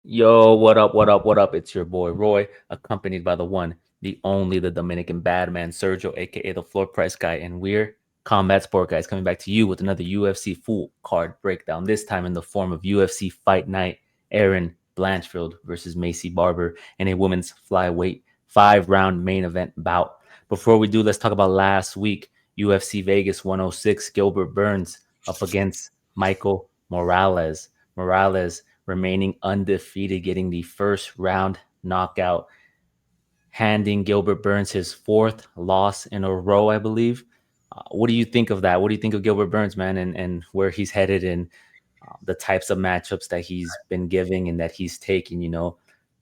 Yo, what up, what up, what up? It's your boy Roy, accompanied by the one, the only, the Dominican bad man, Sergio, aka the floor price guy, and we're Combat Sport Guys coming back to you with another UFC full card breakdown, this time in the form of UFC Fight Night, Aaron Blanchfield versus Macy Barber in a women's flyweight 5-round main event bout. Before we do, let's talk about last week, UFC Vegas 106, Gilbert Burns up against Michael Morales. Morales remaining undefeated, getting the first round knockout, handing Gilbert Burns his fourth loss in a row, I believe. What do you think of that? What do you think of Gilbert Burns, man, and where he's headed and the types of matchups that he's been giving and that he's taking?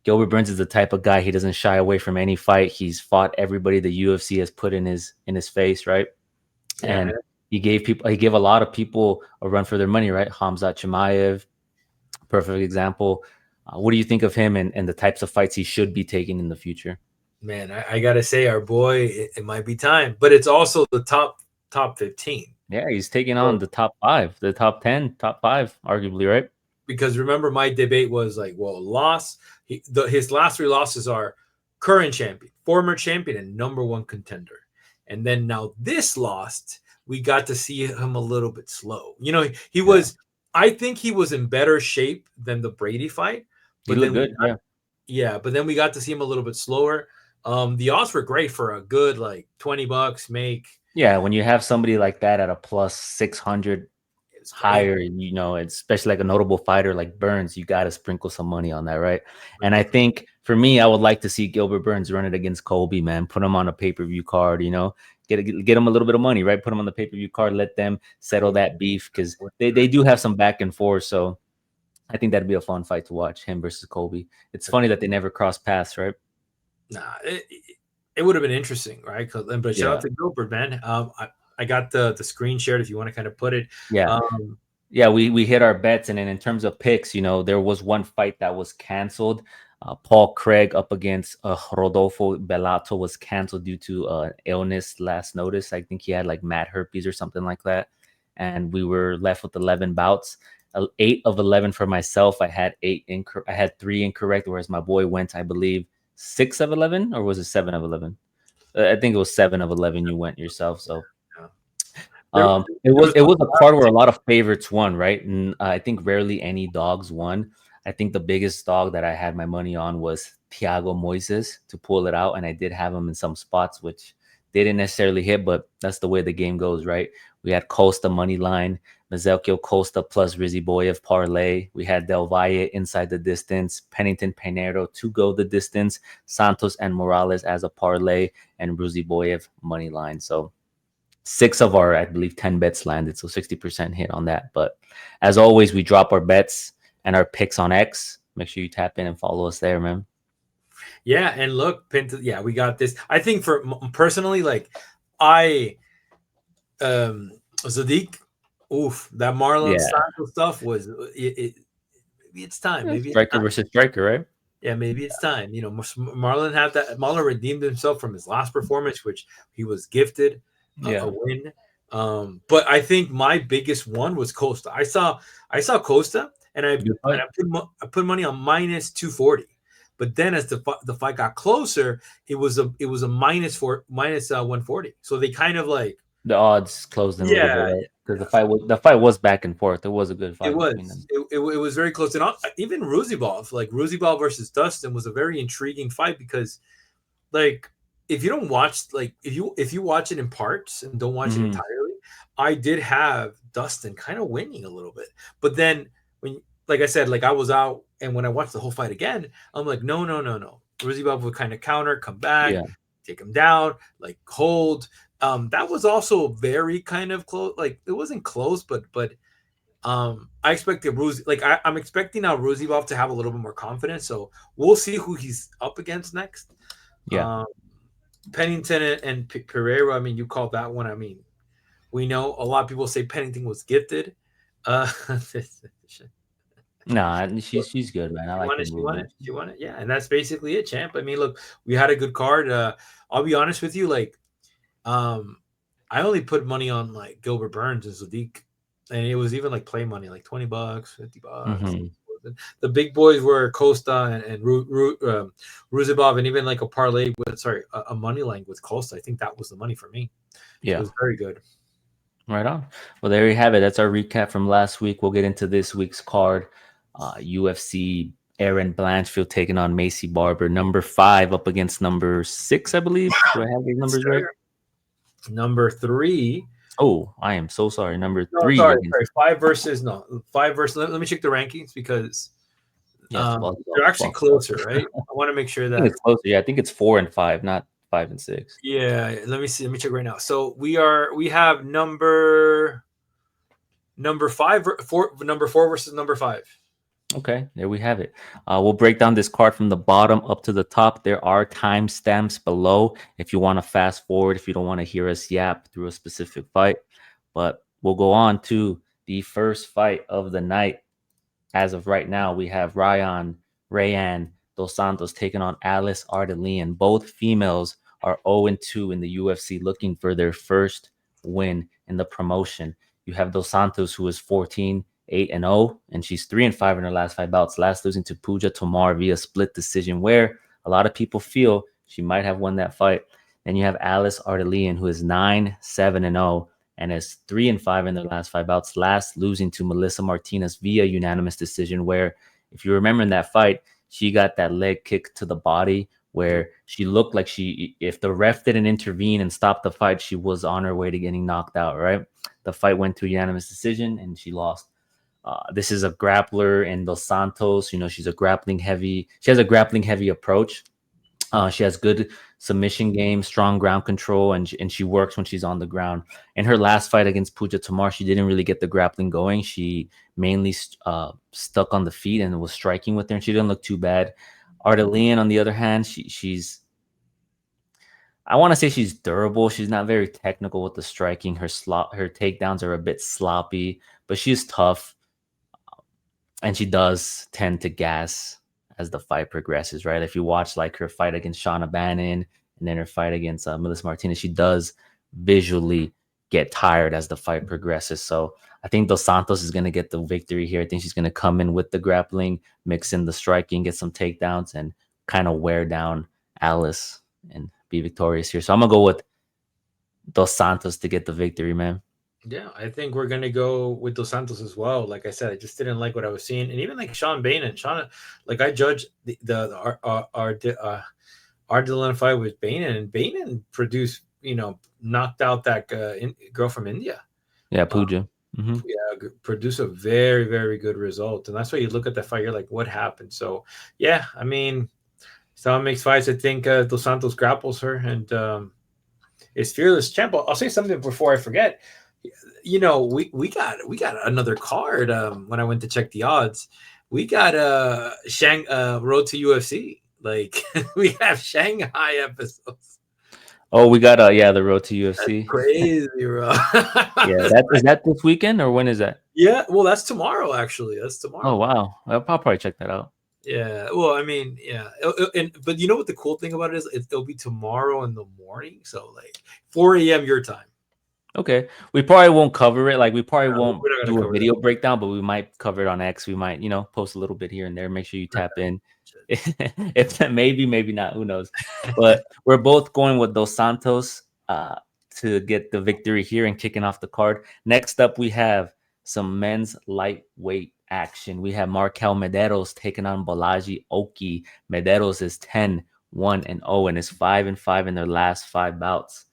Gilbert Burns is the type of guy, he doesn't shy away from any fight. He's fought everybody the UFC has put in his face, right? Yeah, And he gave a lot of people a run for their money, right? Hamzat Chimaev, perfect example. What do you think of him and the types of fights he should be taking in the future? man, I gotta say, our boy, it might be time, but it's also the top 15. Yeah, he's taking on So, the top five, the top 10, top five, arguably, right? because remember, my debate was like, well, his last three losses are current champion, former champion, and number one contender. And then now this lost, we got to see him a little bit slow. He Yeah. was, I think he was in better shape than the Brady fight, He but looked then good. Yeah. but then we got to see him a little bit slower. The odds were great for a good like $20 make. Yeah. When you have somebody like that at a plus 600 It's great. higher, especially like a notable fighter like Burns, you got to sprinkle some money on that, right? And I think for me, I would like to see Gilbert Burns run it against Colby, man. Put him on a pay-per-view card, get him a little bit of money, right? Put him on the pay-per-view card, let them settle that beef because they do have some back and forth. So I think that'd be a fun fight to watch, him versus Colby. It's funny that they never cross paths, right? Nah, it would have been interesting, right? But shout out Yeah. to Gilbert, man. I got the screen shared if you want to kind of put it. Yeah. Um, Yeah, we hit our bets, and then in terms of picks, there was one fight that was canceled. Paul Craig up against Rodolfo Bellato was canceled due to illness last notice. I think he had like mad herpes or something like that, and we were left with 11 bouts. 8 of 11 for myself. I had three incorrect, whereas my boy went, I believe, 6 of 11, or was it 7 of 11? I think it was 7 of 11. You went yourself, so yeah. there, there was it was a card where a lot of favorites won, right? And I think rarely any dogs won. I think the biggest dog that I had my money on was Thiago Moises to pull it out, and I did have him in some spots which they didn't necessarily hit, but that's the way the game goes, right? We had Costa money line, Mazelkio Costa plus Rizzy Boyev parlay. We had Del Valle inside the distance, Pennington Pinero to go the distance, Santos and Morales as a parlay, and Rizzy Boyev money line. So six of our, I believe, 10 bets landed. So 60% hit on that. But as always, we drop our bets and our picks on X. Make sure you tap in and follow us there, man. yeah, and look, yeah, we got this. I think for personally, like I Zadik, oof, that Marlon Yeah. Santos stuff was maybe it's time. Yeah, Maybe it's striker time. versus striker, right? Yeah, maybe it's time. Marlon redeemed himself from his last performance, which he was gifted a Yeah. win. But I think my biggest one was Costa. I saw Costa, and Good fight. I put money on minus 240. But then as the fight got closer, it was a minus 140. So they kind of like, The odds closed in a little bit, yeah, right? Because the fight was back and forth. It was a good it fight between was. them. It was very close. And even Ruzibov, like Ruzibov versus Dustin, was a very intriguing fight because, like, if you don't watch, like, if you watch it in parts and don't watch it Hmm. entirely, I did have Dustin kind of winning a little bit. But then like I said, like I was out, and when I watched the whole fight again, I'm like, no, no, no, no. Ruzibov would kind of counter, come back, Yeah. take him down, like hold. That was also very kind of close. Like it wasn't close, but I expected I'm expecting now Ruzibov to have a little bit more confidence. So we'll see who he's up against next. Yeah. Um, Pennington and Pereira. I mean, you called that one. I mean, we know a lot of people say Pennington was gifted. You Nah, she's good, man. I like want her it. You want it. movement. You want it. Yeah, and that's basically it, champ. I mean, look, we had a good card. I'll be honest with you. Like, um, I only put money on like Gilbert Burns and Sadiq, and it was even like play money, like $20, $50. Hmm. The big boys were Costa and Ruzibov, and even like a parlay with a money line with Costa. I think that was the money for me. So it Yeah. was very good. Right on. Well, there you have it. That's our recap from last week. We'll get into this week's card. UFC Aaron Blanchfield taking on Macy Barber, number 5 up against number 6, I believe. Do I have these numbers right? Number 3. Oh, I am so sorry. Number No, 3 sorry. against. 5 versus. Let me check the rankings because Yes, they're actually closer, right? I want to make sure I think that. it's closer. Yeah, I think it's 4 and 5, not 5 and 6. Yeah, let me see. Let me check right now. So we have number 5 number 4 versus number 5. Okay, there we have it. We'll break down this card from the bottom up to the top. There are timestamps below if you want to fast forward, if you don't want to hear us yap through a specific fight. But we'll go on to the first fight of the night. As of right now, we have Rayan Dos Santos taking on Alice Ardelean. Both females are 0-2 in the UFC, looking for their first win in the promotion. You have Dos Santos, who is 14-8-0, and she's 3-5 in her last 5 bouts, last losing to Pooja Tomar via split decision, where a lot of people feel she might have won that fight. Then you have Alice Ardelean, who is 9-7-0 and is 3-5 in their last 5 bouts, last losing to Melissa Martinez via unanimous decision, where, if you remember in that fight, she got that leg kick to the body where she looked like if the ref didn't intervene and stop the fight, she was on her way to getting knocked out, right? The fight went to unanimous decision and she lost. This is a grappler in Dos Santos. She has a grappling heavy approach. She has good submission game, strong ground control, and she works when she's on the ground. In her last fight against Pooja Tomar, she didn't really get the grappling going. She mainly stuck on the feet and was striking with her, and she didn't look too bad. Ardelean, on the other hand, she's I want to say she's durable. She's not very technical with the striking. Her takedowns are a bit sloppy, but she's tough, and she does tend to gas as the fight progresses, right? If you watch like her fight against Shauna Bannon and then her fight against Melissa Martinez, she does visually get tired as the fight progresses. So I think Dos Santos is going to get the victory here. I think she's going to come in with the grappling, mix in the striking, get some takedowns, and kind of wear down Alice and be victorious here. So I'm going to go with Dos Santos to get the victory, man. Yeah, I think we're gonna go with Dos Santos as well. Like I said, I just didn't like what I was seeing, and even like Sean Bain, like I judged the Ardelean fight with Bain, and Bain produced, knocked out that girl from India. Yeah, Pooja. Yeah, produce a very, very good result, and that's why you look at the fight, you're like, what happened? So yeah, I mean, someone makes fights. I think Dos Santos grapples her and is fearless champ. I'll say something before I forget. We got another card when I went to check the odds. We got Road to UFC. Like we have Shanghai episodes. Oh, we got the Road to UFC. That's crazy, bro. Yeah, is that this weekend or when is that? Yeah, well, that's tomorrow. Actually, that's tomorrow. Oh wow, I'll probably check that out. Yeah, well, I mean, yeah, but you know what the cool thing about it is? It'll be tomorrow in the morning, so like 4 a.m. your time. Okay, we probably won't cover it. Like we probably won't we're not do gonna a video breakdown, but we might cover it on X. We might, post a little bit here and there. Make sure you tap in. If maybe not, who knows? But we're both going with Dos Santos to get the victory here and kicking off the card. Next up, we have some men's lightweight action. We have Markel Mederos taking on Balaji Oki. Mederos is 10-1-0 and is 5-5 in their last 5 bouts.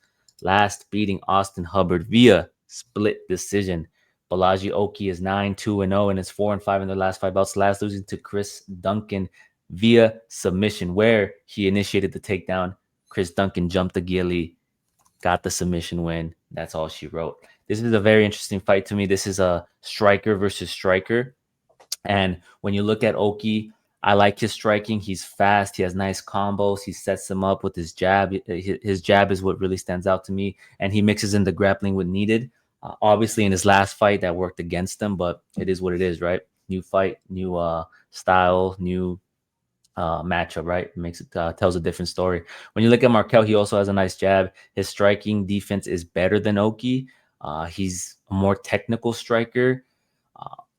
Last beating Austin Hubbard via split decision. Balaji Oki is 9-2-0 and is 4-5 in their last 5 bouts. Last losing to Chris Duncan via submission, where he initiated the takedown. Chris Duncan jumped the ghillie, got the submission win. That's all she wrote. This is a very interesting fight to me. This is a striker versus striker. And when you look at Oki, I like his striking. He's fast. He has nice combos. He sets them up with his jab. His jab is what really stands out to me. And he mixes in the grappling when needed. Obviously, in his last fight, that worked against him, but it is what it is, right? New fight, new style, new matchup, right? It makes it tells a different story. When you look at Markel, he also has a nice jab. His striking defense is better than Oki. He's a more technical striker.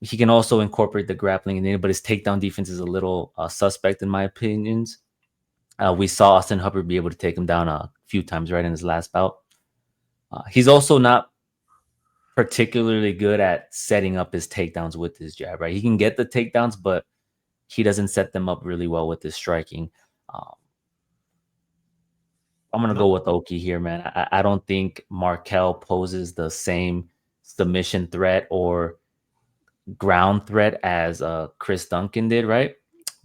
He can also incorporate the grappling in it, but his takedown defense is a little suspect in my opinions. We saw Austin Hubbard be able to take him down a few times right in his last bout. He's also not particularly good at setting up his takedowns with his jab, right? He can get the takedowns, but he doesn't set them up really well with his striking. I'm going to go with Oki here, man. I don't think Markel poses the same submission threat or ground threat as Chris Duncan did, right?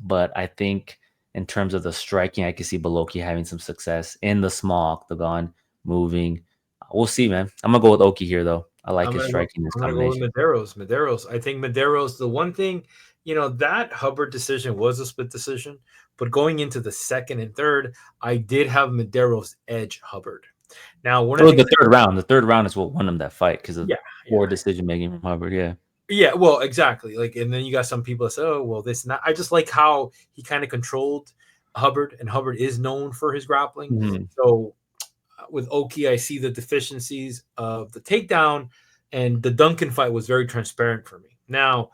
But I think in terms of the striking, I can see Beloki having some success in the small octagon, moving. We'll see, man. I'm going to go with Oki here, though. I like his striking, his I'm gonna go with combination. Mederos. I think Mederos. The one thing, that Hubbard decision was a split decision, but going into the second and third, I did have Mederos edge Hubbard. Now, one of So the things, the third round is what won him that fight because of yeah, poor decision making from Hubbard. Yeah. yeah, well, exactly. Like, and then you got some people that say, "Oh, well, this not." I just like how he kind of controlled Hubbard, and Hubbard is known for his grappling. Mm-hmm. So with Oki, I see the deficiencies of the takedown, and the Duncan fight was very transparent for me. Now,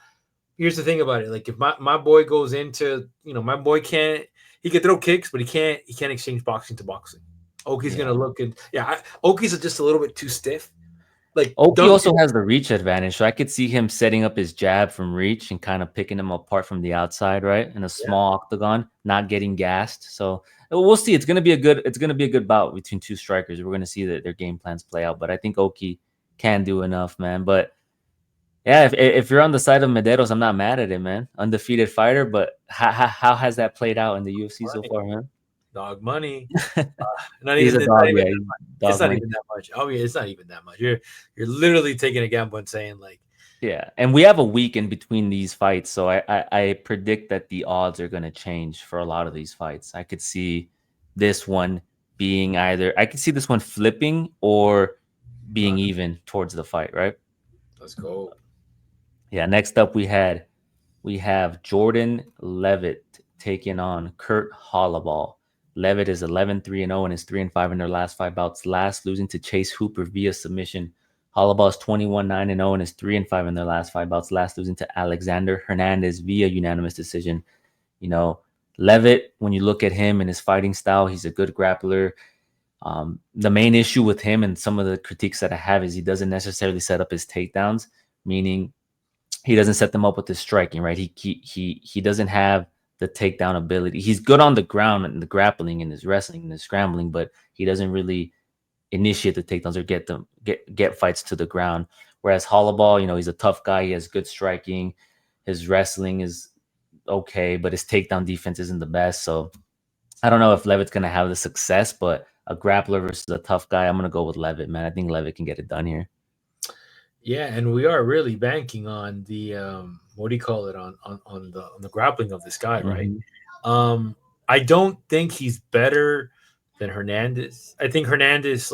here's the thing about it: like, if my boy goes into, my boy he can throw kicks, but he can't exchange boxing to boxing. Oki's gonna look and Oki's just a little bit too stiff. Like Oki Duncan, also has the reach advantage, so I could see him setting up his jab from reach and kind of picking him apart from the outside, right? In a small octagon, not getting gassed. So we'll see. It's gonna be a good bout between two strikers. We're gonna see that their game plans play out. But I think Oki can do enough, man. But yeah, if you're on the side of Mederos, I'm not mad at it, man. Undefeated fighter, but how has that played out in the UFC so far, man? dog money. Not He's even, a it's dog, not even, yeah. it's Dog not money. even that much. Oh yeah, it's not even that much. You're literally taking a gamble and saying like, Yeah, and we have a week in between these fights, so I predict that the odds are going to change for a lot of these fights. I could see this one being I could see this one flipping or being even towards the fight, right? let's go. Yeah, next up we have Jordan Leavitt taking on Kurt Holobaugh. Leavitt is 11-3-0 and is 3-5 in their last 5 bouts, last losing to Chase Hooper via submission. Holobaugh is 21-9-0 and is 3-5 in their last 5 bouts, last losing to Alexander Hernandez via unanimous decision. Leavitt, when you look at him and his fighting style, he's a good grappler. The main issue with him and some of the critiques that I have is he doesn't necessarily set up his takedowns, meaning he doesn't set them up with his striking, right? He doesn't have the takedown ability. He's good on the ground and the grappling and his wrestling and his scrambling, but he doesn't really initiate the takedowns or get fights to the ground. Whereas Holobaugh, he's a tough guy. He has good striking. His wrestling is okay, but his takedown defense isn't the best. So I don't know if Leavitt's gonna have the success, but a grappler versus a tough guy, I'm gonna go with Leavitt, man. I think Leavitt can get it done here. Yeah, and we are really banking on the what do you call it on the grappling of this guy, right? Mm-hmm. I don't think he's better than Hernandez. I think Hernandez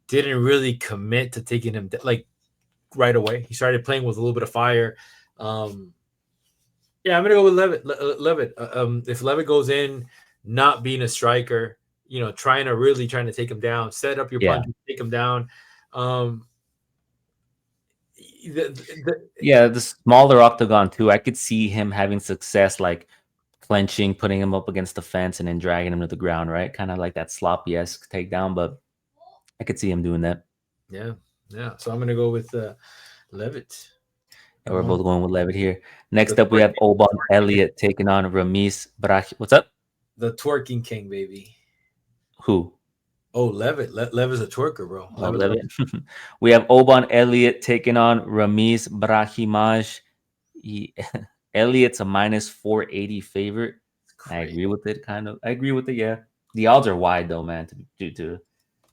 didn't really commit to taking him right away. He started playing with a little bit of fire. Yeah, I'm gonna go with Leavitt. If Leavitt goes in not being a striker, trying to take him down, set up your punch, take him down. The smaller octagon too. I could see him having success, like clenching, putting him up against the fence, and then dragging him to the ground, right? Kind of like that sloppy-esque takedown, but I could see him doing that. Yeah. So I'm gonna go with Leavitt. And we're both going with Leavitt here. Next up, we have Oban Elliot taking on Ramis Brach. What's up? The twerking king, baby. Who? Oh, Leavitt. Leavitt's a twerker, bro. Leavitt. We have Oban Elliot taking on Ramis Brahimaj. Elliot's a minus 480 favorite. I agree with it, kind of. I agree with it, yeah. The odds are wide, though, man, due to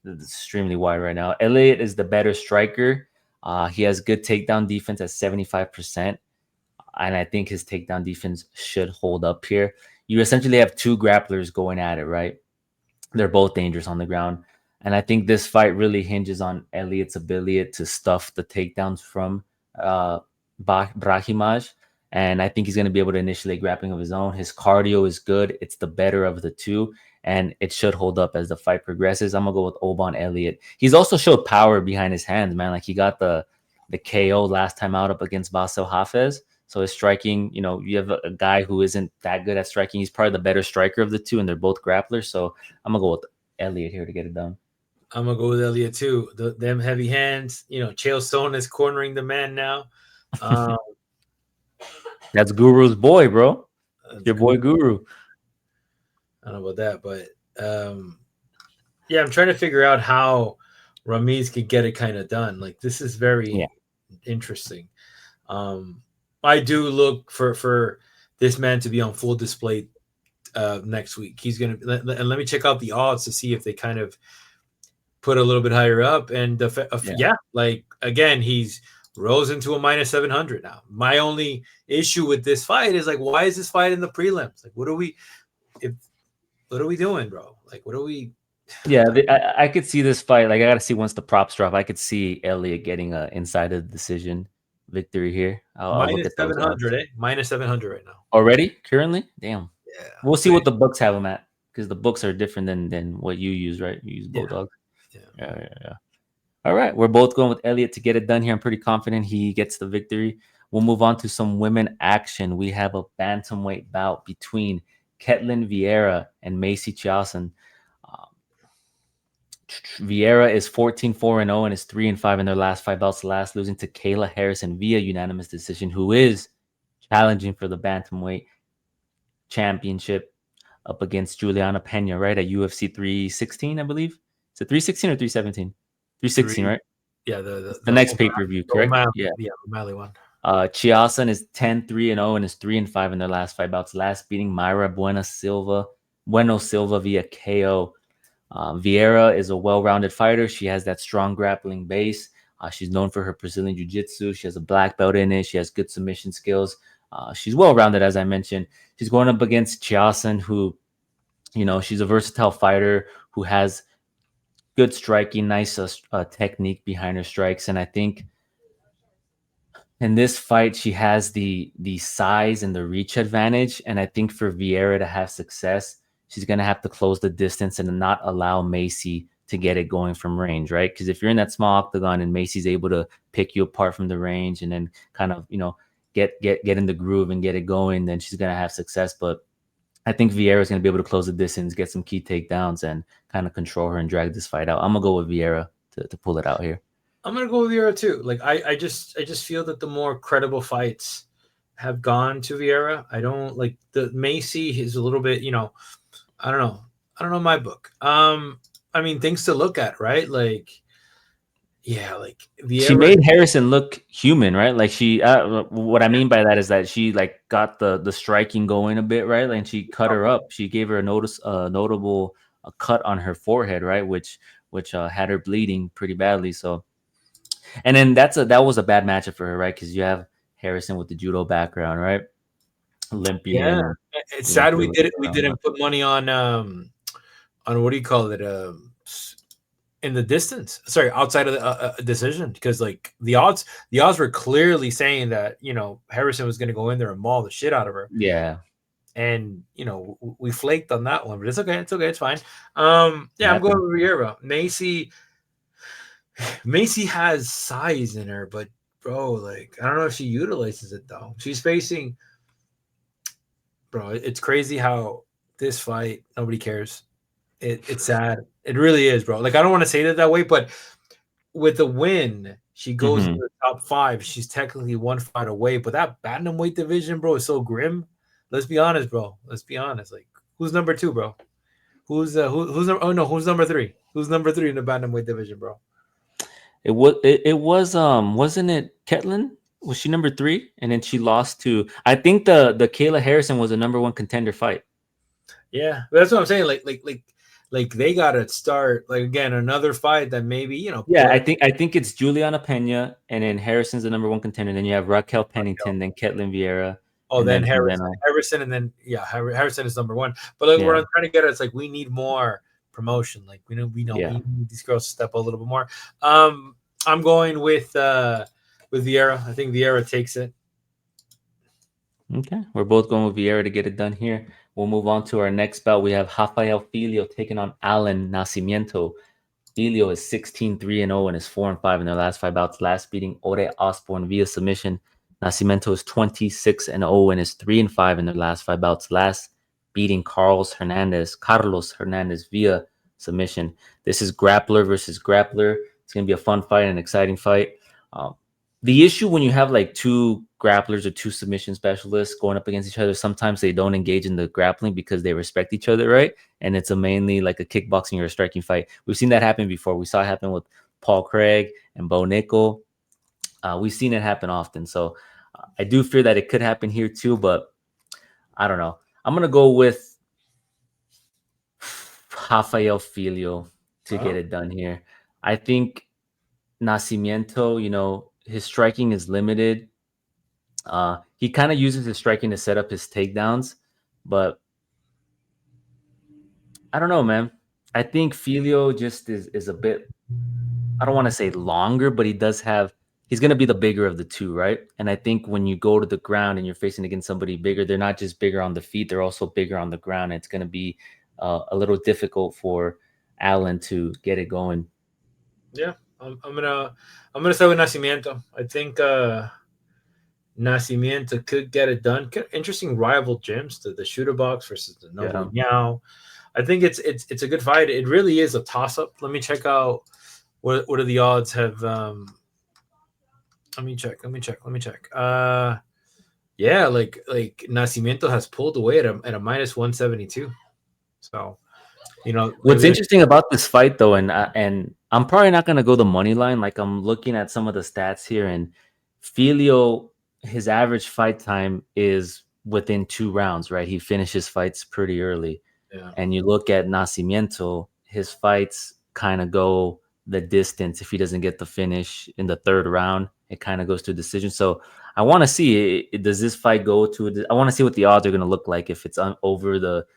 it's extremely wide right now. Elliot is the better striker. He has good takedown defense at 75%. And I think his takedown defense should hold up here. You essentially have two grapplers going at it, right? They're both dangerous on the ground. And I think this fight really hinges on Elliot's ability to stuff the takedowns from Brahimaj. And I think he's going to be able to initiate grappling of his own. His cardio is good. It's the better of the two. And it should hold up as the fight progresses. I'm going to go with Oban Elliot. He's also showed power behind his hands, man. Like he got the the KO last time out up against Vasil Hafez. So his striking, you have a guy who isn't that good at striking. He's probably the better striker of the two, and they're both grapplers. So I'm gonna go with Elliot here to get it done. I'm gonna go with Elliot too. Them heavy hands. Chiasson is cornering the man now. Um, That's Guru's boy, bro. Your boy Guru. Guru. I don't know about that, but yeah, I'm trying to figure out how Ramiz could get it kind of done. Like this is very interesting. I do look for this man to be on full display next week. He's gonna and let me check out the odds to see if they kind of put a little bit higher up. And like again, he's rose into a -700 now. My only issue with this fight is like, why is this fight in the prelims? Like, what are we doing, bro? Like, what are we? Yeah, I could see this fight. Like, I gotta see once the props drop. I could see Elliot getting a inside of the decision victory here. I'll look at those odds. -700, -700 right now. Already, currently, damn. Yeah, we'll see what the books have them at, because the books are different than what you use, right? You use Bulldog. Yeah. All right, we're both going with Elliot to get it done here. I'm pretty confident he gets the victory. We'll move on to some women action. We have a bantamweight bout between Ketlin Viera and vs.Chiasson. Viera is 14-4-0 and is 3-5 in their last 5 bouts, last losing to Kayla Harrison via unanimous decision, who is challenging for the bantamweight championship up against Juliana Pena, right, at UFC 316, I believe. Is it 316 or 317? 316, right? Yeah, the next pay-per-view, correct? O'Malley one. Chiasson is 10-3-0 and is 3-5 in their last 5 bouts, last beating Mayra Bueno Silva via KO. Viera is a well-rounded fighter. She has that strong grappling base. She's known for her Brazilian jiu-jitsu. She has a black belt in it. She has good submission skills. She's well-rounded, as I mentioned. She's going up against Chiasson, who, she's a versatile fighter who has good striking, nice technique behind her strikes. And I think in this fight, she has the size and the reach advantage. And I think for Viera to have success, she's going to have to close the distance and not allow Macy to get it going from range, right? Because if you're in that small octagon and Macy's able to pick you apart from the range and then kind of, get in the groove and get it going, then she's going to have success. But I think Viera is going to be able to close the distance, get some key takedowns, and kind of control her and drag this fight out. I'm going to go with Viera to pull it out here. I'm going to go with Viera too. Like, I just feel that the more credible fights have gone to Viera. I don't like the Macy is a little bit, I don't know my book. I mean, things to look at, right? Like, yeah, like Viera, she made Harrison look human, right? Like she, what I mean by that is that she like got the striking going a bit, right? And she cut her up. She gave her a notable cut on her forehead, right? Which had her bleeding pretty badly. So, and then that was a bad matchup for her, right? Because you have Harrison with the judo background, right? Olympian. Yeah, it's sad we didn't put money on what do you call it? In the distance, sorry, outside of the decision, because like the odds were clearly saying that Harrison was going to go in there and maul the shit out of her. Yeah, and we flaked on that one, but it's okay, it's fine. I'm going with Viera. Macy has size in her, but bro, like I don't know if she utilizes it though. She's facing, bro. It's crazy how this fight nobody cares. It's sad. It really is, bro. Like, I don't want to say that way, but with the win, she goes into the top 5. She's technically 1 fight away, but that bantamweight division, bro, is so grim. Let's be honest, bro. Let's be honest. Like, who's number 2, bro? Who's number 3? Who's number 3 in the bantamweight division, bro? It was wasn't it Ketlin? Was she number 3? And then she lost to, I think the Kayla Harrison was a number 1 contender fight. Yeah, that's what I'm saying. Like they gotta start like again another fight that maybe Yeah, I think it's Juliana Pena and then Harrison's the number 1 contender. Then you have Raquel Pennington, then Ketlin Viera. Oh, then Harrison, and then Harrison is number 1. But like what I'm trying to get at, it's like we need more promotion. Like we need these girls to step up a little bit more. I'm going with Viera. I think Viera takes it. Okay, we're both going with Viera to get it done here. We'll move on to our next bout. We have Rafael Filho taking on Alan Nascimento. Filho is 16-3-0 and is 4-5 in their last 5 bouts. Last beating Ore Osborne via submission. Nascimento is 26-0 and is 3-5 in their last 5 bouts. Last beating Carlos Hernandez via submission. This is grappler versus grappler. It's gonna be a fun fight, an exciting fight. Um, the issue when you have like two grapplers or two submission specialists going up against each other, sometimes they don't engage in the grappling because they respect each other, right? And it's a mainly like a kickboxing or a striking fight. We've seen that happen before. We saw it happen with Paul Craig and Bo Nickel. We've seen it happen often. So I do fear that it could happen here too, but I don't know. I'm gonna go with Rafael Filho to get it done here. I think Nascimento, his striking is limited. He kind of uses his striking to set up his takedowns, but I don't know, man. I think Filio just is a bit, I don't want to say longer, but he's going to be the bigger of the two, right? And I think when you go to the ground and you're facing against somebody bigger, they're not just bigger on the feet, they're also bigger on the ground. It's going to be a little difficult for Allen to get it going. Yeah, I'm gonna start with Nascimento. I think Nascimento could get it done. Interesting rival gyms, the shooter box versus the number meow. I think it's a good fight. It really is a toss up. Let me check out what are the odds have. Let me check. Yeah, like Nascimento has pulled away at a minus 172. So what's interesting about this fight though, and I'm probably not gonna go the money line. Like I'm looking at some of the stats here, and Filio, his average fight time is within 2 rounds, right? He finishes fights pretty early. Yeah. And you look at Nascimento, his fights kind of go the distance. If he doesn't get the finish in the 3rd round, it kind of goes to a decision. So I want to see, does this fight go to, I want to see what the odds are going to look like if it's over the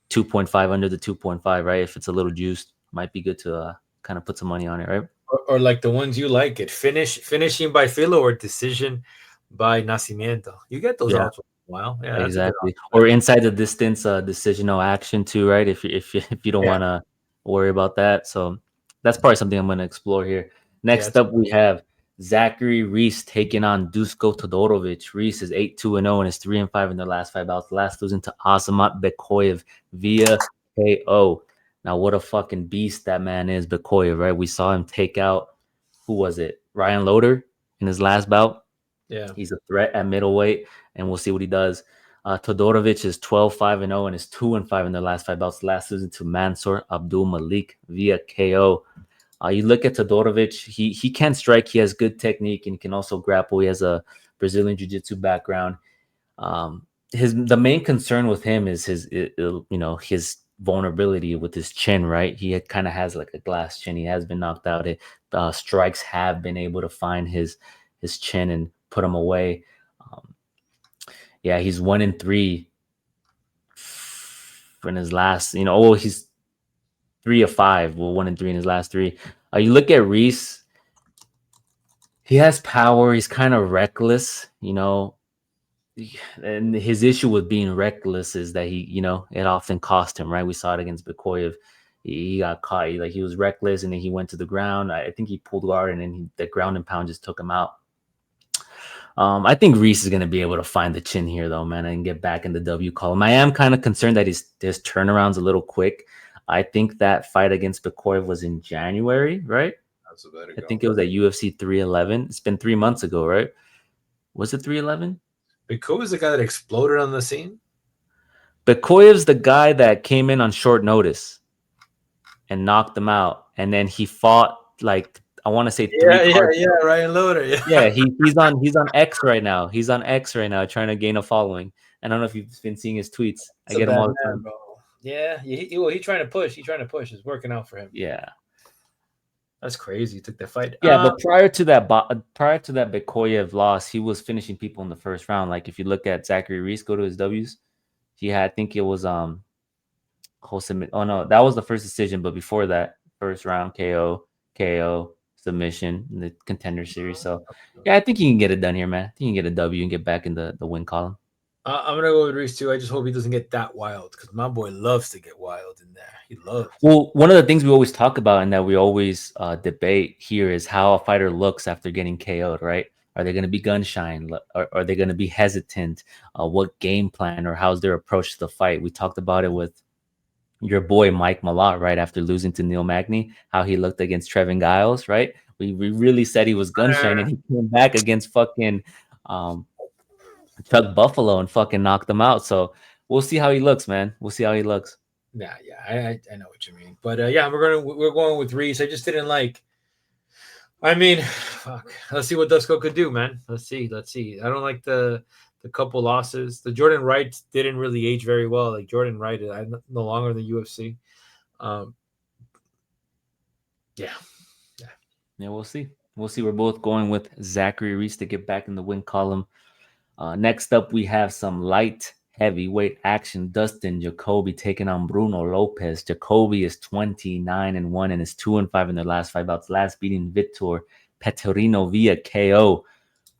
2.5, under the 2.5, right? If it's a little juiced, might be good to kind of put some money on it, right? Or like the ones you like, finishing by Filho or decision by Nascimento. You get those odds for a while. Yeah, exactly. Or inside the distance, decisional action too, right? If you don't want to worry about that, so that's probably something I'm going to explore here. Next up, we have Zachary Reese taking on Dusko Todorovic. Reese is 8-2-0 and is 3-5 in their last 5 bouts. Last losing to Azamat Bekoyev via KO. Now, what a fucking beast that man is, Bekoyev, right? We saw him take out, who was it? Ryan Loder in his last bout. Yeah, he's a threat at middleweight, and we'll see what he does. Todorovic is 12-5-0 and is 2-5 in their last 5 bouts. Last losing to Mansour Abdul Malik via KO. You look at Todorovic, he can strike. He has good technique and he can also grapple. He has a Brazilian Jiu-Jitsu background. The main concern with him is his vulnerability with his chin, right? He kind of has like a glass chin. He has been knocked out. Strikes have been able to find his chin and put him away. He's 1-3 in his last, he's 3-5. Well, 1-3 in his last 3. You look at Reese, he has power. He's kind of reckless, and his issue with being reckless is that it often cost him, right? We saw it against Bekoyev. He got caught. He was reckless, and then he went to the ground. I think he pulled guard, and then the ground and pound just took him out. I think Reese is going to be able to find the chin here, though, man, and get back in the W column. I am kind of concerned that his turnaround's a little quick. I think that fight against Bekoyev was in January, right? I think it was at UFC 311. It's been 3 months ago, right? Was it 311? Bekoyev's the guy that exploded on the scene? Bekoyev's the guy that came in on short notice and knocked him out. And then he fought I want to say 3 cards. Yeah, Ryan Loder. Yeah, he's on X right now. He's on X right now, trying to gain a following. And I don't know if you've been seeing his tweets. I get him all the time. Bro. Yeah, he's trying to push. It's working out for him. Yeah, that's crazy. He took that fight. Yeah, but prior to that Bekoyev loss, he was finishing people in the first round. Like if you look at Zachary Reese, go to his W's, he had, I think it was submit. Oh no, that was the first decision. But before that, first round KO submission in the contender series. So yeah, I think he can get it done here, man. I think he can get a W and get back in the win column. I'm gonna go with Reese too. I just hope he doesn't get that wild because my boy loves to get wild in there. He loves. Well, one of the things we always talk about and that we always debate here is how a fighter looks after getting KO'd, right? Are they going to be gun shy? Are they going to be hesitant? What game plan or how's their approach to the fight? We talked about it with your boy Mike Malott right after losing to Neil Magny, how he looked against Trevin Giles, right? We really said he was gun shy, and he came back against fucking um, Chuck Buffalo and fucking knocked him out. So we'll see how he looks, man. We'll see how he looks. I know what you mean, but yeah, we're going with Reese. I just didn't like. I mean, fuck. Let's see what Dusko could do, man. Let's see. I don't like the couple losses. The Jordan Wright didn't really age very well. Like Jordan Wright, I no longer in the UFC. Um, yeah, Yeah, we'll see. We'll see. We're both going with Zachary Reese to get back in the win column. Next up, we have some light heavyweight action. Dustin Jacoby taking on Bruno Lopes. Jacoby is 29-1 and is 2-5 in their last 5 bouts. Last beating Vitor Petorino via KO,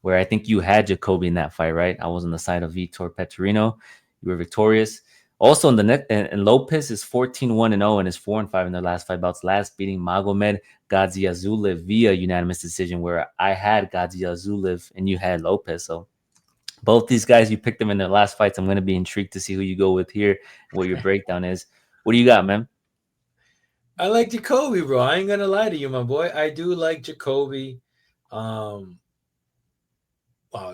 where I think you had Jacoby in that fight, right? I was on the side of Vitor Petorino. You were victorious. Also in the net, and Lopes is 14-1-0 and is 4-5 in their last 5 bouts. Last beating Magomed Gadzhiev via unanimous decision, where I had Gadzhiev and you had Lopes. So both these guys, you picked them in their last fights. I'm going to be intrigued to see who you go with here and what your breakdown is. What do you got, man? I like Jacoby, bro. I ain't gonna lie to you, my boy. I do like Jacoby. Wow,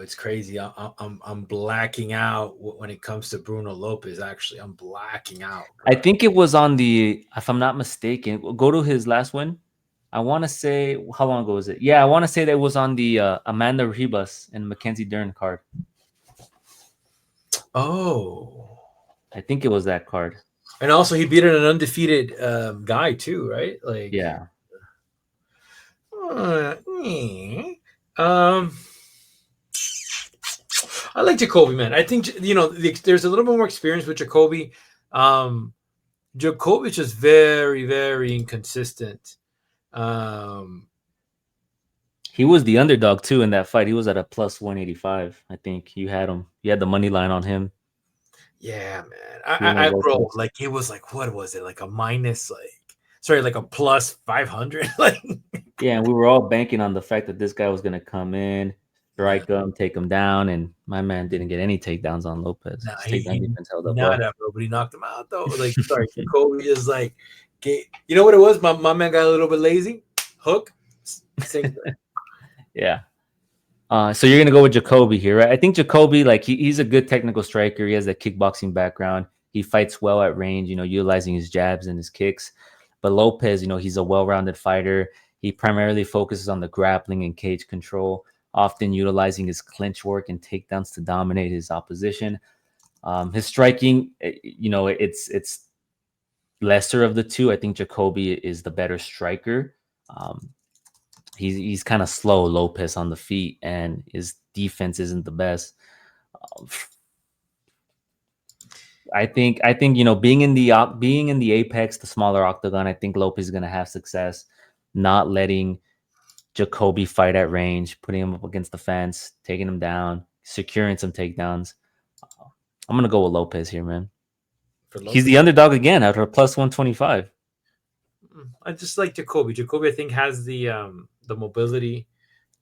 it's crazy. I'm blacking out when it comes to Bruno Lopes. Actually, I'm blacking out. I think it was on the, if I'm not mistaken, go to his last win. I want to say, how long ago was it? Yeah, I want to say that it was on the Amanda Ribas and Mackenzie Dern card. Oh, I think it was that card. and also he beat an undefeated guy too, right? Like, Yeah. Um, I like Jacoby, man. I think there's a little bit more experience with Jacoby. Jacoby's just very, very inconsistent. He was the underdog too in that fight. He was at a plus 185. I think you had him. You had the money line on him. Yeah, man. I bro, like it was like, what was it? Like a minus, like a plus 500. Like, yeah, and we were all banking on the fact that this guy was gonna come in, strike him, take him down, and my man didn't get any takedowns on Lopes. nah, His takedown defense held up not well. that, bro, but he knocked him out though. Like, sorry, Jacoby is like, you know what it was? My man got a little bit lazy. Hook, same thing. Yeah. So you're gonna go with Jacoby here, right? I think Jacoby, like he's a good technical striker. He has that kickboxing background. He fights well at range, utilizing his jabs and his kicks. But Lopes, he's a well-rounded fighter. He primarily focuses on the grappling and cage control, often utilizing his clinch work and takedowns to dominate his opposition. His striking, it's lesser of the two. I think Jacoby is the better striker. He's kind of slow, Lopes, on the feet, and his defense isn't the best. I think being in the apex, the smaller octagon, I think Lopes is gonna have success. Not letting Jacoby fight at range, putting him up against the fence, taking him down, securing some takedowns. I'm gonna go with Lopes here, man. He's the underdog again at a plus 125. I just like Jacoby. Jacoby, I think, has the mobility.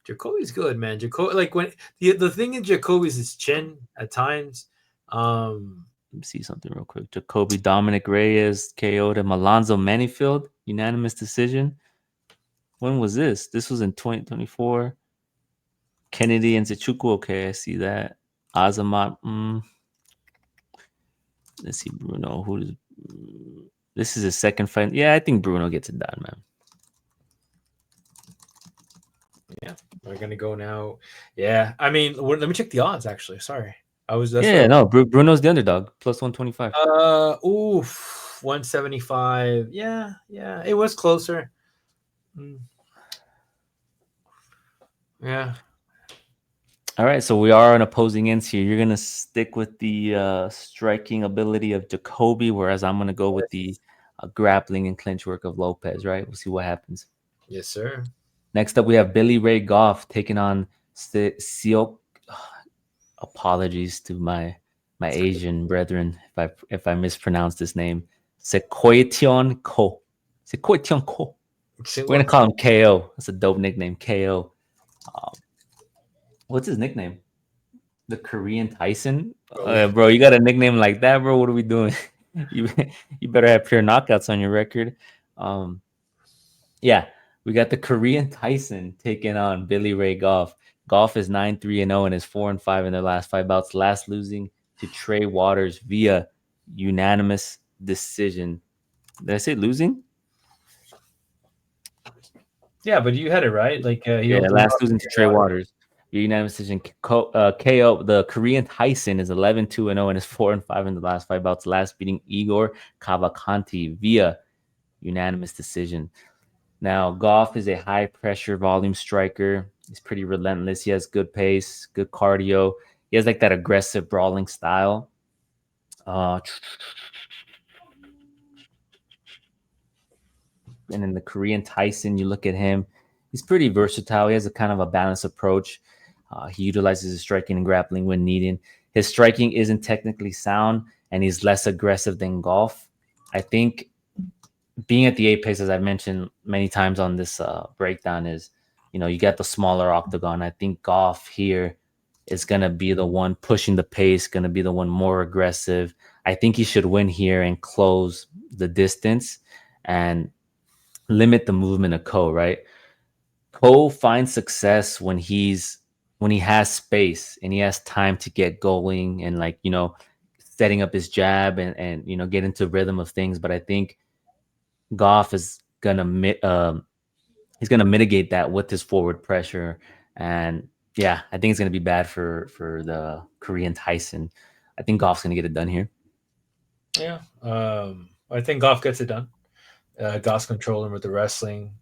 Jacoby's good, man. Jacoby, like when the thing in Jacoby is his chin at times. Let me see something real quick. Jacoby Dominic Reyes KO'd him. Alonzo Manifield, unanimous decision. When was this? This was in 2024. Kennedy and Zichuku. Okay, I see that. Azamat. Let's see, Bruno. This is his second fight. Yeah, I think Bruno gets it done, man. Yeah, we're gonna go now. Yeah, I mean, let me check the odds. Actually, sorry, Bruno's the underdog, plus 125. 175. Yeah, it was closer. Yeah. All right, so we are on opposing ends here. You're gonna stick with the striking ability of Jacoby, whereas I'm gonna go with the grappling and clinch work of Lopes. Right? We'll see what happens. Yes, sir. Next up, we have Billy Ray Goff taking on Siok. Apologies to my my Asian brethren, if I mispronounce this name, Sequoition Ko. Sequoition Ko. We're gonna call him KO. That's a dope nickname, KO. Um, what's his nickname? The Korean Tyson, bro. You got a nickname like that, bro? What are we doing? you you better have pure knockouts on your record. Um, yeah, we got the Korean Tyson taking on Billy Ray Goff. Goff is 9-3-0 and is 4-5 in their last 5 bouts. Last losing to Trey Waters via unanimous decision. Did I say losing? Yeah, but you had it right. Like Last losing to Trey Waters. Unanimous decision. KO. The Korean Tyson is 11-2-0 and is 4-5 in the last 5 bouts. Last beating Igor Cavalcanti via unanimous decision. Now, Goff is a high pressure volume striker. He's pretty relentless. He has good pace, good cardio. He has like that aggressive brawling style. And in the Korean Tyson, you look at him, he's pretty versatile. He has a kind of a balanced approach. He utilizes his striking and grappling when needed. His striking isn't technically sound, and he's less aggressive than Goff. I think being at the apex, as I mentioned many times on this breakdown, is, you got the smaller octagon. I think Goff here is going to be the one pushing the pace, going to be the one more aggressive. I think he should win here and close the distance and limit the movement of Ko, right? Ko finds success when he has space and he has time to get going and setting up his jab and get into rhythm of things. But I think Goff is gonna he's gonna mitigate that with his forward pressure, and yeah, I think it's gonna be bad for the Korean Tyson. I think Goff's gonna get it done here. Yeah, I think Goff gets it done. Goff's controlling with the wrestling,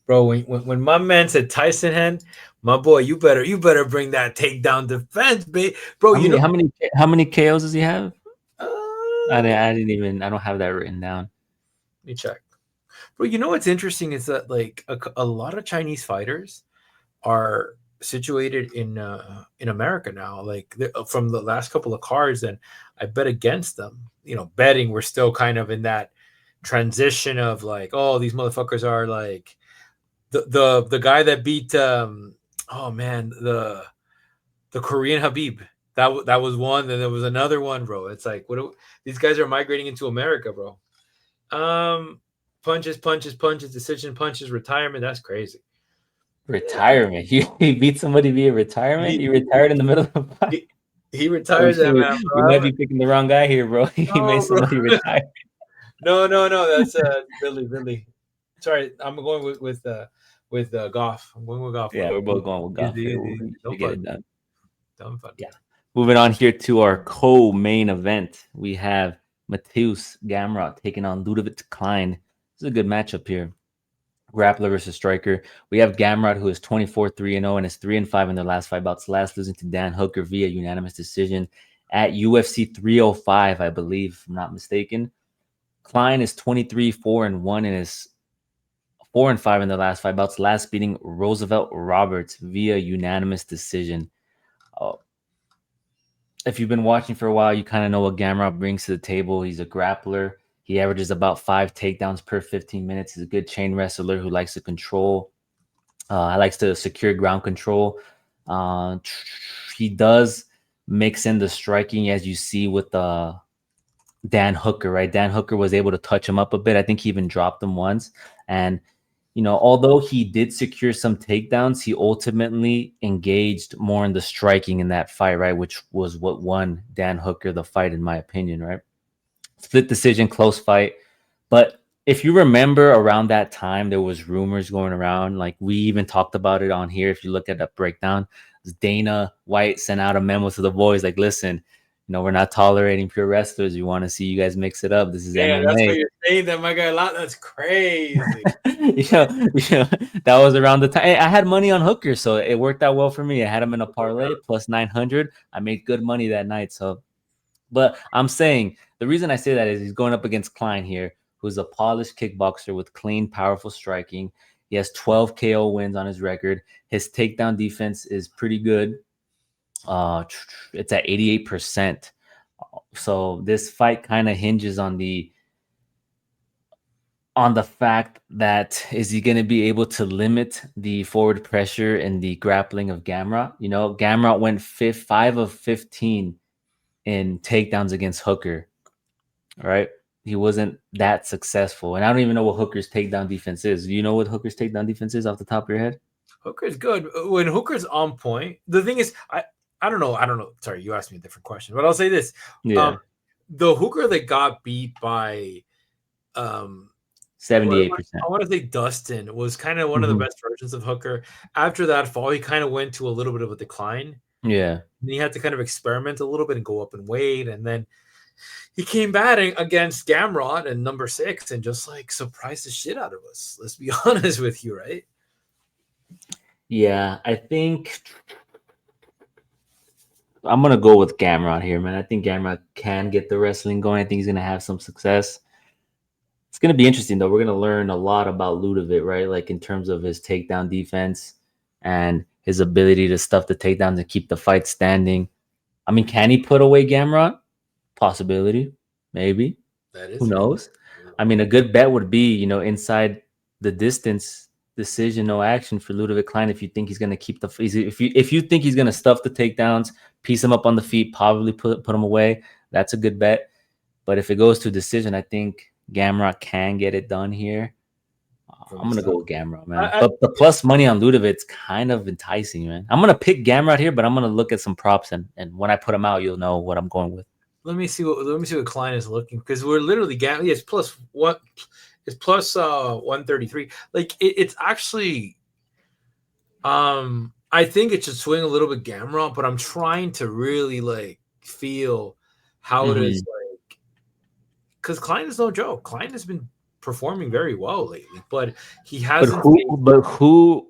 bro. When my man said Tyson hand, my boy, you better bring that takedown defense, babe, bro. How many KOs does he have? I don't have that written down. Let me check. Bro, you know what's interesting is that like a lot of Chinese fighters are situated in America now. Like from the last couple of cards, and I bet against them. Betting we're still kind of in that transition of like, oh, these motherfuckers are like the guy that beat the Korean Habib. That was one, and there was another one, bro. It's like these guys are migrating into America, bro. Punches, decision punches, retirement. That's crazy. Retirement. He beat somebody via retirement. He retired in the middle of the fight. He retired that man. Bro. You might be picking the wrong guy here, bro. He made somebody retire. No. That's Billy. Sorry, I'm going with Goff. I'm going with Goff. Yeah, we're both going with Goff. We'll get it done. Yeah. Moving on here to our co-main event, we have Mateusz Gamrot taking on Leavitt Klein. This is a good matchup here. Grappler versus striker. We have Gamrot, who is 24-3-0 and is 3-5 in their last 5 bouts. Last losing to Dan Hooker via unanimous decision at UFC 305, I believe, if I'm not mistaken. Klein is 23-4-1 and is 4-5 in the last 5 bouts. Last beating Roosevelt Roberts via unanimous decision. If you've been watching for a while, you kind of know what Gamrot brings to the table. He's a grappler. He averages about 5 takedowns per 15 minutes. He's a good chain wrestler who likes to control. Likes to secure ground control. He does mix in the striking, as you see with Dan Hooker, right? Dan Hooker was able to touch him up a bit. I think he even dropped him once. And, although he did secure some takedowns, he ultimately engaged more in the striking in that fight, right? Which was what won Dan Hooker the fight, in my opinion, right? Split decision, close fight. But if you remember around that time, there was rumors going around. Like we even talked about it on here. If you look at that breakdown, Dana White sent out a memo to the boys like, listen, we're not tolerating pure wrestlers. We want to see you guys mix it up. This is MMA. That's what you're saying that, my guy. That's crazy. That was around the time. Hey, I had money on Hooker, so it worked out well for me. I had him in a parlay plus 900. I made good money that night. So, but I'm saying the reason I say that is he's going up against Klein here, who's a polished kickboxer with clean, powerful striking. He has 12 KO wins on his record. His takedown defense is pretty good. It's at 88%. So this fight kind of hinges on the fact that is he going to be able to limit the forward pressure and the grappling of Gamrot. You know, Gamrot went 5 of 15 in takedowns against Hooker. All right. He wasn't that successful. And I don't even know what Hooker's takedown defense is. Do you know what Hooker's takedown defense is off the top of your head? Hooker's good. When Hooker's on point, the thing is, I don't know. Sorry, you asked me a different question, but I'll say this. Yeah. The Hooker that got beat by 78%. I want to say Dustin was kind of one of the best versions of Hooker. After that fall, he kind of went to a little bit of a decline. Yeah. And he had to kind of experiment a little bit and go up in weight. And then he came batting against Gamrot and number 6 and just like surprised the shit out of us. Let's be honest with you, right? Yeah, I think I'm going to go with Gamrot here, man. I think Gamrot can get the wrestling going. I think he's going to have some success. It's going to be interesting, though. We're going to learn a lot about Leavitt, right? Like in terms of his takedown defense and his ability to stuff the takedowns and keep the fight standing. I mean, can he put away Gamrot? Possibility. Maybe. That is Who knows? I mean, a good bet would be, inside the distance, decision, no action for Leavitt Klein. If you think he's going to keep if you think he's going to stuff the takedowns, piece him up on the feet, probably put him away, that's a good bet. But if it goes to a decision, I think Gamrot can get it done here. I'm going to go with Gamrot, man. But the plus money on Leavitt's kind of enticing, man. I'm going to pick Gamrot here, but I'm going to look at some props, and when I put them out, you'll know what I'm going with. Let me see what Klein is looking, because we're literally it's plus what it's plus 133. Like it's actually I think it should swing a little bit Gamrot, but I'm trying to really like feel how it is, like, because Klein is no joke. Klein has been performing very well lately, but he hasn't. But who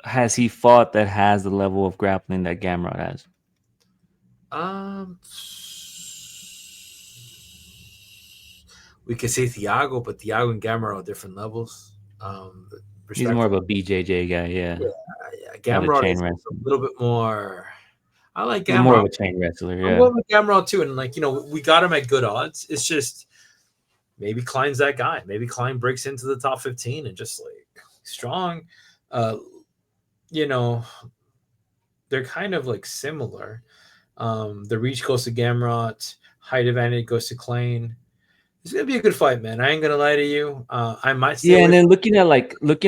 has he fought that has the level of grappling that Gamrot has? We could say Thiago, but Thiago and Gamrot are different levels. He's more of a BJJ guy, yeah. Gamrot is a little bit more. I like Gamrot. More of a chain wrestler, yeah. I'm going with Gamrot too, and we got him at good odds. It's just maybe Klein's that guy. Maybe Klein breaks into the top 15 and just like strong. They're kind of like similar. The reach goes to Gamrot, height advantage goes to Klein. It's gonna be a good fight, man. I ain't gonna lie to you. I might say and then looking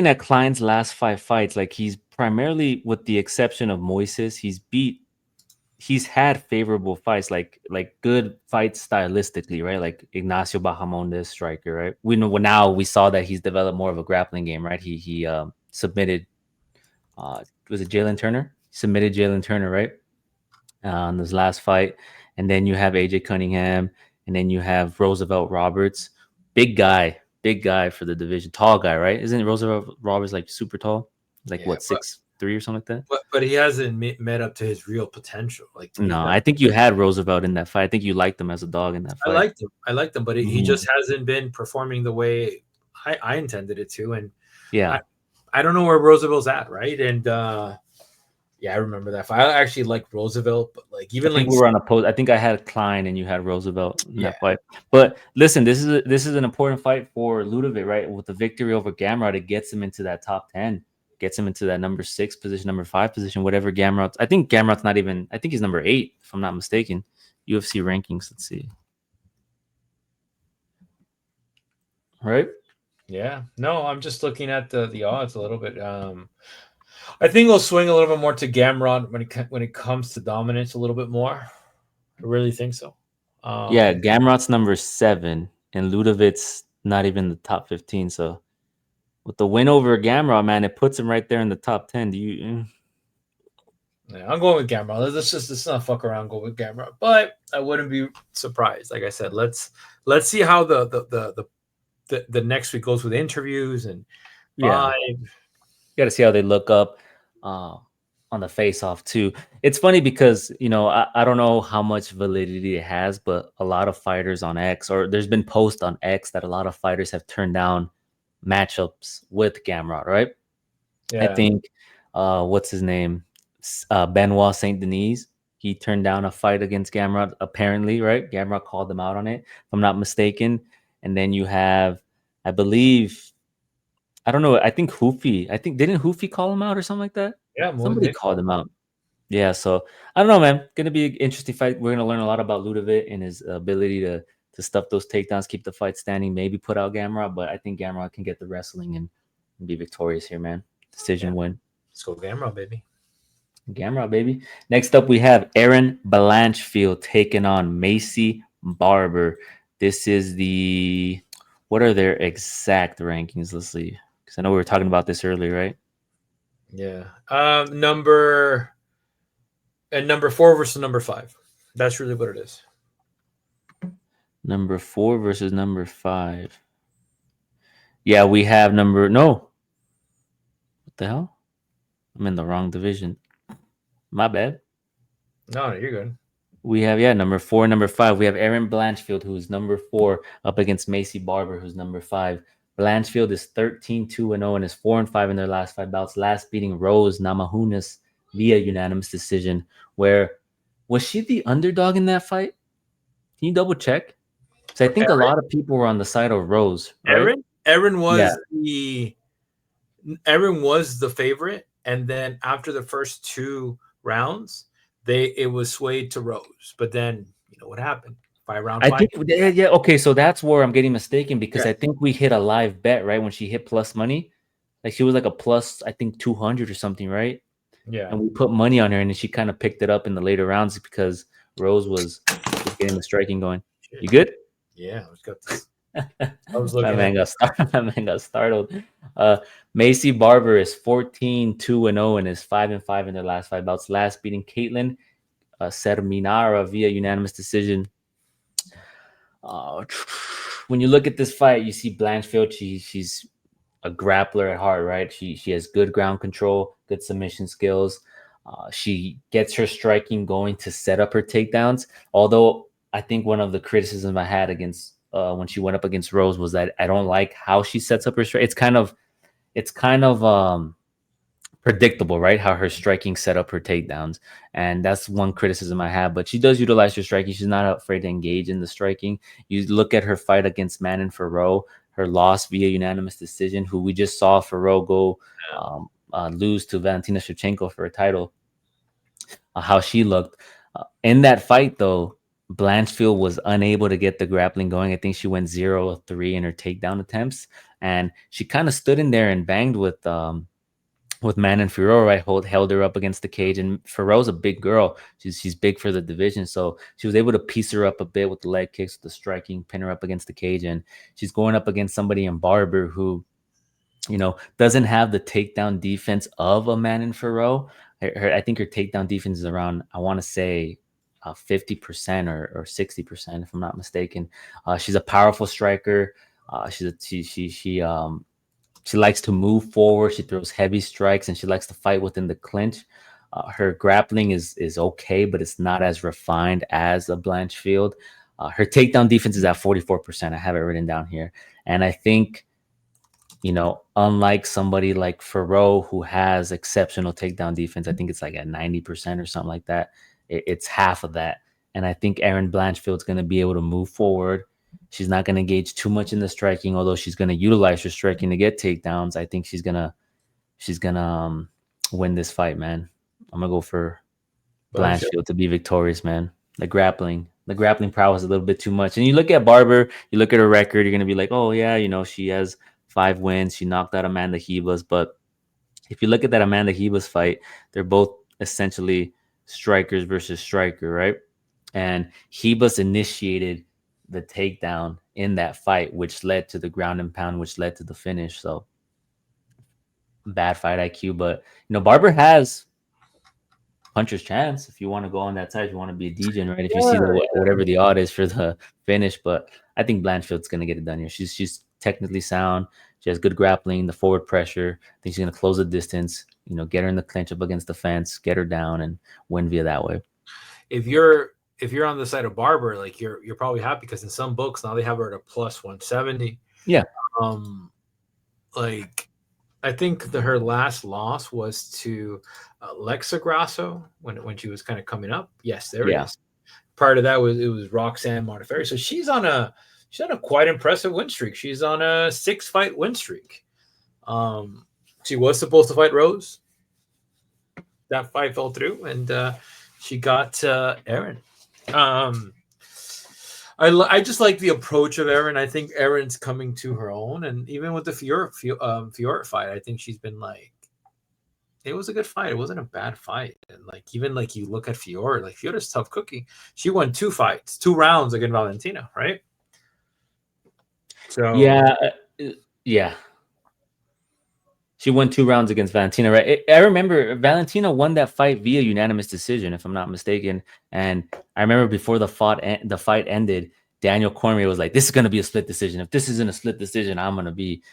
at Klein's last 5 fights, like he's primarily, with the exception of Moises, he's had favorable fights, like good fights stylistically, right? Like Ignacio Bahamondes, striker, right? We saw that he's developed more of a grappling game, right? He submitted was it Jalen Turner? Submitted Jalen Turner, right? On this last fight. And then you have AJ Cunningham, and then you have Roosevelt Roberts. Big guy for the division. Tall guy, right? Isn't Roosevelt Roberts like super tall? Like 6'3" or something like that? But he hasn't met up to his real potential. I think you had Roosevelt in that fight. I think you liked him as a dog in that fight. I liked him, but he just hasn't been performing the way I intended it to. And I don't know where Roosevelt's at, right? And I remember that fight. I actually like Roosevelt, but we were on a post. I think I had Klein and you had Roosevelt in that fight. But listen, this is an important fight for Leavitt, right? With the victory over Gamrot, it gets him into that top 10, gets him into that number 6 position, number 5 position, whatever Gamrot's. I think Gamrot's not even. I think he's number 8, if I'm not mistaken. UFC rankings. Let's see. Right? Yeah. No, I'm just looking at the odds a little bit. I think he'll swing a little bit more to Gamrot when it comes to dominance a little bit more. I really think so. Gamrot's number 7, and Leavitt's not even the top 15. So with the win over Gamrot, man, it puts him right there in the top 10. Do you? Yeah, I'm going with Gamrot. Let's not fuck around. Go with Gamrot, but I wouldn't be surprised. Like I said, let's see how the next week goes with interviews and vibe. You got to see how they look up on the face-off too. It's funny because I don't know how much validity it has, but a lot of fighters on X, or there's been posts on X that a lot of fighters have turned down matchups with Gamrot, right? Yeah. I think what's his name, Benoit Saint Denis. He turned down a fight against Gamrot, apparently, right? Gamrot called him out on it, if I'm not mistaken. And then you have, I believe, I don't know, I think Hoofy. I think didn't Hoofy call him out or something like that? Yeah, Somebody called him out. Yeah, so I don't know, man. Gonna be an interesting fight. We're gonna learn a lot about Ludovic and his ability to stuff those takedowns, keep the fight standing, maybe put out Gamrot, but I think Gamrot can get the wrestling and be victorious here, man. Decision win. Let's go Gamrot, baby. Gamrot, baby. Next up, we have Aaron Blanchfield taking on Macy Barber. This is the what are their exact rankings? Let's see, because I know we were talking about this earlier, right? Yeah. Number 4 versus number 5. That's really what it is. Number 4 versus number 5. Yeah, we have no. What the hell? I'm in the wrong division. My bad. No, you're good. We have, number 4 and number 5. We have Aaron Blanchfield, who's number 4, up against Macy Barber, who's number 5. Blanchfield is 13-2-0 and is 4-5 in their last 5 bouts, last beating Rose Namajunas via unanimous decision. Where was she the underdog in that fight? Can you double check? Because I think a lot of people were on the side of Rose, right? Aaron was the favorite, and then after the first 2 rounds, it was swayed to Rose. But then you know what happened? By round 5. I think okay, so that's where I'm getting mistaken because I think we hit a live bet, right? When she hit plus money. Like she was like a plus, I think 200 or something, right? Yeah. And we put money on her, and then she kind of picked it up in the later rounds because Rose was getting the striking going. You good? Yeah, let's go. I was looking. My man got startled. Macy Barber is 14-2-0 and is 5-5 in their last 5 bouts. Last beating Caitlin Serminara via unanimous decision. When you look at this fight, you see Blanchfield. She's a grappler at heart, right? She has good ground control, good submission skills. She gets her striking going to set up her takedowns. Although I think one of the criticisms I had against when she went up against Rose was that I don't like how she sets up her strike. It's kind of predictable, right? How her striking set up her takedowns, and that's one criticism I have. But she does utilize her striking. She's not afraid to engage in the striking. You look at her fight against Manon Farrow, her loss via unanimous decision, who we just saw Farrow go lose to Valentina Shevchenko for a title. How she looked in that fight, though, Blanchfield was unable to get the grappling going. I think she went 0 of 3 in her takedown attempts, and she kind of stood in there and banged with Manon Farrow, right? Held her up against the cage, and Farrow's a big girl. She's big for the division, so she was able to piece her up a bit with the leg kicks, with the striking, pin her up against the cage, and she's going up against somebody in Barber who, you know, doesn't have the takedown defense of a Manon Farrow. I think her takedown defense is around, I want to say, 50% or 60%, if I'm not mistaken. She's a powerful striker. She likes to move forward. She throws heavy strikes, and she likes to fight within the clinch. Her grappling is okay, but it's not as refined as a Blanchfield. Her takedown defense is at 44%. I have it written down here. And I think, you know, unlike somebody like Farrow who has exceptional takedown defense, I think it's like at 90% or something like that. It's half of that. And I think Aaron Blanchfield's going to be able to move forward. She's not going to engage too much in the striking, although she's going to utilize her striking to get takedowns. I think she's gonna win this fight, man. I'm gonna go for Blanchfield to be victorious, man. The grappling prowess is a little bit too much. And you look at Barber, you look at her record, you're gonna be like, oh yeah, you know, she has 5 wins. She knocked out Amanda Hebus, but if you look at that Amanda Hebus fight, they're both essentially strikers versus striker, right? And Hebus initiated the takedown in that fight, which led to the ground and pound, which led to the finish. So bad fight IQ, but you know, Barber has puncher's chance if you want to go on that side. You want to be a DJ, right? If you see whatever the odd is for the finish, but I think Blanchfield's gonna get it done here. She's technically sound. She has good grappling, the forward pressure. I think she's gonna close the distance. You know, get her in the clinch up against the fence, get her down, and win via that way. If you're on the side of Barber, like you're probably happy because in some books now they have her at a plus 170. Yeah. Like I think her last loss was to Alexa Grasso when she was kind of coming up. Yes, there it is. Part of that was Roxanne Modafferi. So she's on a quite impressive win streak. She's on a 6-fight win streak. She was supposed to fight Rose. That fight fell through, and she got Erin. I just like the approach of Erin. I think Erin's coming to her own, and even with the Fiora fight, I think she's been like, it was a good fight. It wasn't a bad fight, and like even like you look at Fiora, like Fiora's tough cookie. She won 2 rounds against Valentina, right? So yeah. She won 2 rounds against Valentina, right? I remember Valentina won that fight via unanimous decision, if I'm not mistaken. And I remember before the fight ended, Daniel Cormier was like, "This is going to be a split decision. If this isn't a split decision, I'm gonna be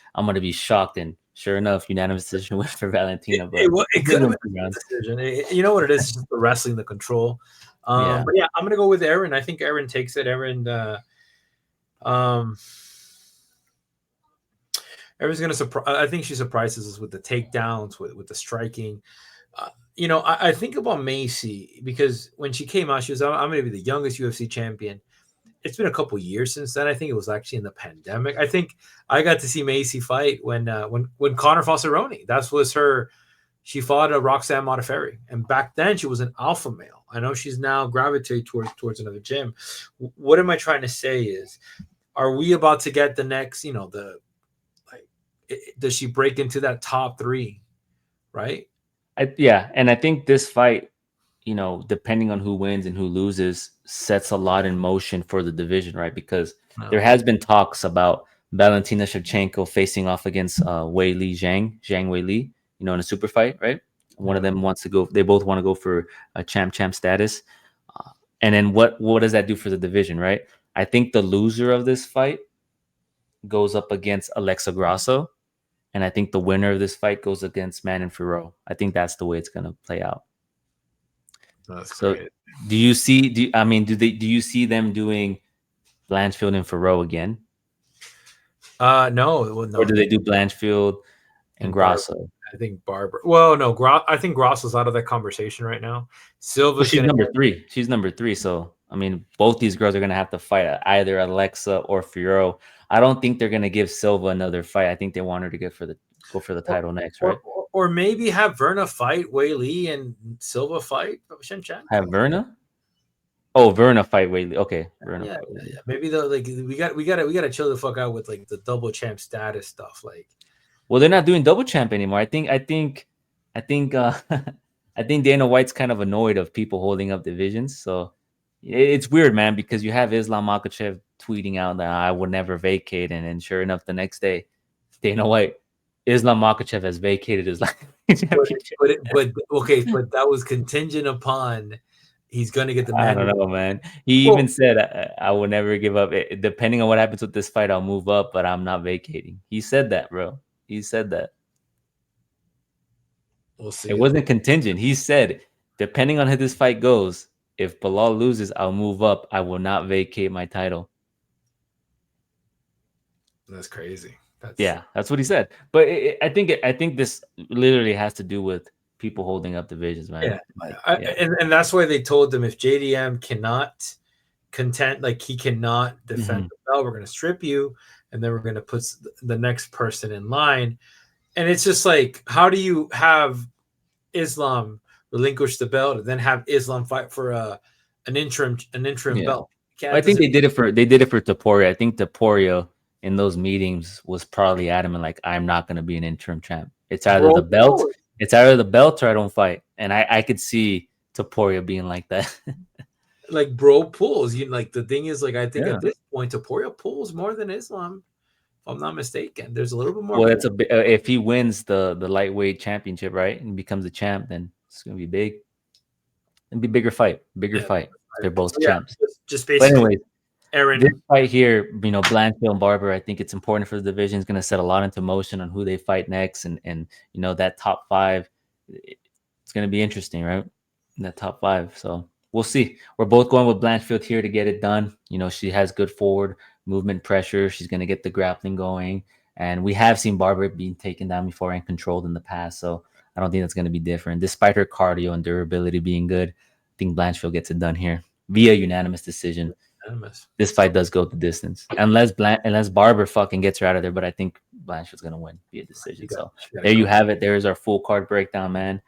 shocked." And sure enough, unanimous decision went for Valentina. But it could have been a decision. You know what it is? It's just the wrestling, the control. But yeah, I'm gonna go with Erin. I think Erin takes it. Erin. Erin's gonna surprise. I think she surprises us with the takedowns, with the striking. I think about Macy because when she came out, she was, "I'm gonna be the youngest UFC champion." It's been a couple years since then. I think it was actually in the pandemic. I think I got to see Macy fight when Connor Fossaroni. That was her. She fought a Roxanne Modafferi, and back then she was an alpha male. I know she's now gravitated towards another gym. What am I trying to say is, are we about to get the next? Does she break into that top 3, right? And I think this fight, depending on who wins and who loses, sets a lot in motion for the division, right? Because there has been talks about Valentina Shevchenko facing off against Zhang Weili, in a super fight, right? One of them wants to go. They both want to go for a champ status. And then what does that do for the division, right? I think the loser of this fight goes up against Alexa Grasso. And I think the winner of this fight goes against Manon Fiorot. I think that's the way it's going to play out. That's so great. Do you see them doing Blanchfield and Fiorot again? No. Or do they do Blanchfield and Grasso? Barber. I think Barber. Well, no, I think Grasso's out of that conversation right now. Silva's she's number 3. She's number 3. So both these girls are going to have to fight either Alexa or Fiorot. I don't think they're going to give Silva another fight. I think they want her to go for the title next, right? Or maybe have Verna fight Weili and Silva fight Shevchenko. Have Verna? Oh, Verna fight Weili. Okay, Verna. Yeah. Maybe we got to chill the fuck out with like the double champ status stuff. Like, well, they're not doing double champ anymore. I think Dana White's kind of annoyed of people holding up divisions. So it's weird, man, because you have Islam Makhachev tweeting out that I will never vacate, and then sure enough, the next day, Dana White, Islam Makhachev has vacated his life. but that was contingent upon he's going to get the. I don't know, man. He even said, "I will never give up. Depending on what happens with this fight, I'll move up, but I'm not vacating." He said that, bro. He said that. We'll see. It wasn't contingent. He said, depending on how this fight goes, if Bilal loses, I'll move up. I will not vacate my title. That's crazy. That's what he said. But I think this literally has to do with people holding up divisions, man. And that's why they told them if JDM cannot he cannot defend the belt, we're going to strip you, and then we're going to put the next person in line. And it's just like, how do you have Islam relinquish the belt and then have Islam fight for an interim belt? I think they did it for Topuria. I think Topuria in those meetings was probably adamant, like, I'm not going to be an interim champ. It's either the belt, or I don't fight. And I could see Topuria being like that. Like, bro pulls. The thing is, like, I think at this point, Topuria pulls more than Islam. If I'm not mistaken, there's a little bit more. Well, if he wins the lightweight championship, right, and becomes a champ, then it's gonna be big. It'll be bigger fight. They're both champs. Just basically. But anyways, Aaron, this fight here, Blanchfield and Barber, I think it's important for the division. It's gonna set a lot into motion on who they fight next, and that top 5. It's gonna be interesting, right? In that top 5. So we'll see. We're both going with Blanchfield here to get it done. She has good forward movement pressure. She's going to get the grappling going. And we have seen Barber being taken down before and controlled in the past. So I don't think that's going to be different. Despite her cardio and durability being good, I think Blanchfield gets it done here via unanimous decision. Unanimous. This fight does go the distance, unless Barber fucking gets her out of there. But I think Blanchfield's going to win via decision. So there you have it. There's our full card breakdown, man.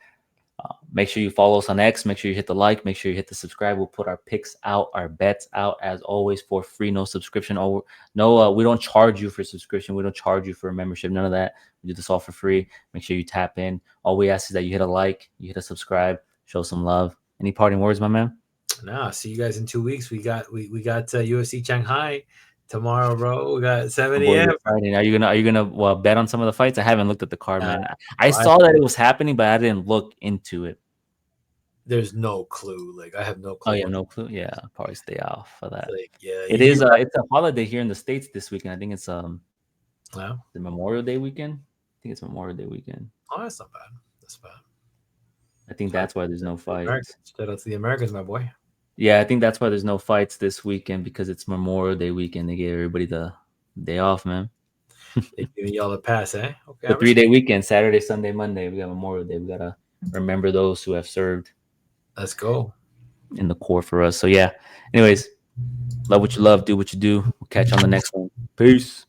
Make sure you follow us on X. Make sure you hit the like. Make sure you hit the subscribe. We'll put our picks out, our bets out, as always, for free. No subscription. We don't charge you for subscription. We don't charge you for a membership. None of that. We do this all for free. Make sure you tap in. All we ask is that you hit a like, you hit a subscribe, show some love. Any parting words, my man? No, see you guys in 2 weeks. We got UFC Shanghai tomorrow, bro. We got 7 a.m. Are you gonna bet on some of the fights? I haven't looked at the card, man. I saw that it was happening, but I didn't look into it. There's no clue. Like I have no clue. Oh yeah, no clue. Yeah, I'll probably stay off for that. Like, yeah, it is. It's a holiday here in the States this weekend. I think it's yeah. the Memorial Day weekend. I think it's Memorial Day weekend. Oh, that's not bad. That's bad. I think that's why there's no fights. Shout out to the Americans, my boy. Yeah, I think that's why there's no fights this weekend, because it's Memorial Day weekend. They gave everybody the day off, man. They giving y'all a pass, eh? Okay. The 3-day weekend, Saturday, Sunday, Monday. We got Memorial Day. We gotta remember those who have served. Let's go in the core for us. So yeah. Anyways, love what you love, do what you do. We'll catch you on the next one. Peace.